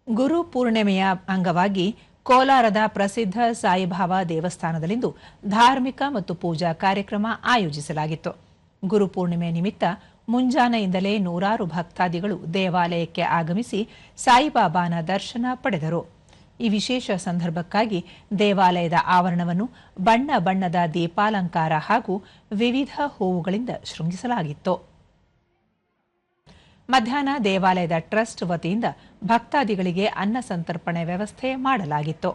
ಗುರು ಪೂರ್ಣಿಮೆಯ ಅಂಗವಾಗಿ ಕೋಲಾರದ ಪ್ರಸಿದ್ಧ ಸಾಯಿಬಾಬಾ ದೇವಸ್ಥಾನದಲ್ಲಿಂದು ಧಾರ್ಮಿಕ ಮತ್ತು ಪೂಜಾ ಕಾರ್ಯಕ್ರಮ ಆಯೋಜಿಸಲಾಗಿತ್ತು. ಗುರು ಪೂರ್ಣಿಮೆ ನಿಮಿತ್ತ ಮುಂಜಾನೆಯಿಂದಲೇ ನೂರಾರು ಭಕ್ತಾದಿಗಳು ದೇವಾಲಯಕ್ಕೆ ಆಗಮಿಸಿ ಸಾಯಿಬಾಬಾನ ದರ್ಶನ ಪಡೆದರು. ಈ ವಿಶೇಷ ಸಂದರ್ಭಕ್ಕಾಗಿ ದೇವಾಲಯದ ಆವರಣವನ್ನು ಬಣ್ಣ ಬಣ್ಣದ ದೀಪಾಲಂಕಾರ ಹಾಗೂ ವಿವಿಧ ಹೂವುಗಳಿಂದ ಶೃಂಗಿಸಲಾಗಿತ್ತು. ಮಧ್ಯಾಹ್ನ ದೇವಾಲಯದ ಟ್ರಸ್ಟ್ ವತಿಯಿಂದ ಭಕ್ತಾದಿಗಳಿಗೆ ಅನ್ನ ಸಂತರ್ಪಣೆ ವ್ಯವಸ್ಥೆ ಮಾಡಲಾಗಿತ್ತು.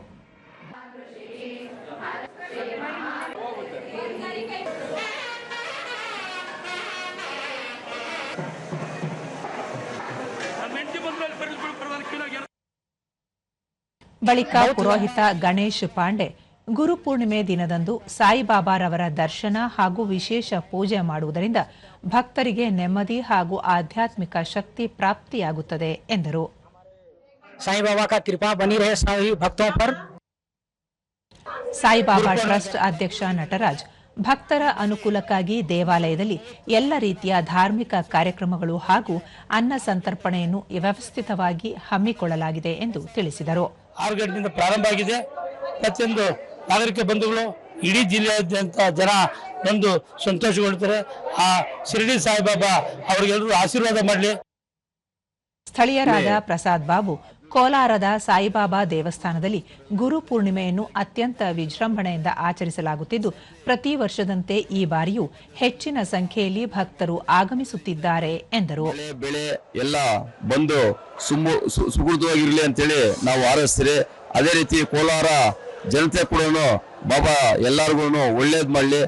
ಬಳಿಕ ಪುರೋಹಿತ ಗಣೇಶ್ ಪಾಂಡೆ ಗುರುಪೂರ್ಣಿಮೆ ದಿನದಂದು ಸಾಯಿಬಾಬಾರವರ ದರ್ಶನ ಹಾಗೂ ವಿಶೇಷ ಪೂಜೆ ಮಾಡುವುದರಿಂದ ಭಕ್ತರಿಗೆ ನೆಮ್ಮದಿ ಹಾಗೂ ಆಧ್ಯಾತ್ಮಿಕ ಶಕ್ತಿ ಪ್ರಾಪ್ತಿಯಾಗುತ್ತದೆ ಎಂದರು. ಸಾಯಿಬಾಬಾ ಕಾ ಕೃಪಾ ಬನಿ ರಹೆ ಸಭಿ ಭಕ್ತೋं पर. ಸಾಯಿಬಾಬಾ ಟ್ರಸ್ಟ್ ಅಧ್ಯಕ್ಷ ನಟರಾಜ್ ಭಕ್ತರ ಅನುಕೂಲಕ್ಕಾಗಿ ದೇವಾಲಯದಲ್ಲಿ ಎಲ್ಲ ರೀತಿಯ ಧಾರ್ಮಿಕ ಕಾರ್ಯಕ್ರಮಗಳು ಹಾಗೂ ಅನ್ನ ಸಂತರ್ಪಣೆಯನ್ನು ವ್ಯವಸ್ಥಿತವಾಗಿ ಹಮ್ಮಿಕೊಳ್ಳಲಾಗಿದೆ ಎಂದು ತಿಳಿಸಿದರು. 6 ಗಂಟೆಯಿಂದ ಪ್ರಾರಂಭ ಆಗಿದೆ. ಪ್ರತಿಯೊಂದು ನಾಗರಿಕ ಬಂಧುಗಳು ಇಡೀ ಜಿಲ್ಲೆಯಾದ್ಯಂತ ಜನ ಬಂದು ಸಂತೋಷಗೊಳ್ಳುತ್ತಾರೆ. ಆ ಶಿರಡಿ ಸಾಯಿಬಾಬಾ ಅವರಿಗೆಲ್ಲರೂ ಆಶೀರ್ವಾದ ಮಾಡಲಿ. ಸ್ಥಳೀಯರಾದ ಪ್ರಸಾದ್ ಬಾಬು ಕೋಲಾರದ ಸಾಯಿಬಾಬಾ ದೇವಸ್ಥಾನದಲ್ಲಿ ಗುರು ಪೂರ್ಣಿಮೆಯನ್ನು ಅತ್ಯಂತ ವಿಜೃಂಭಣೆಯಿಂದ ಆಚರಿಸಲಾಗುತ್ತಿದ್ದು, ಪ್ರತಿ ವರ್ಷದಂತೆ ಈ ಬಾರಿಯೂ ಹೆಚ್ಚಿನ ಸಂಖ್ಯೆಯಲ್ಲಿ ಭಕ್ತರು ಆಗಮಿಸುತ್ತಿದ್ದಾರೆ ಎಂದರು. ಬೆಳೆ ಎಲ್ಲ ಬಂದು ಸುಗೃತವಾಗಿರಲಿ ಅಂತೇಳಿ ನಾವು ಹಾರೈಸ್ತೀರಿ. ಅದೇ ರೀತಿ ಕೋಲಾರ ಜನತೆ ಕೂಡ ಬಾಬಾ ಎಲ್ಲರಿಗೂ ಒಳ್ಳೇದು ಮಾಡಲಿ.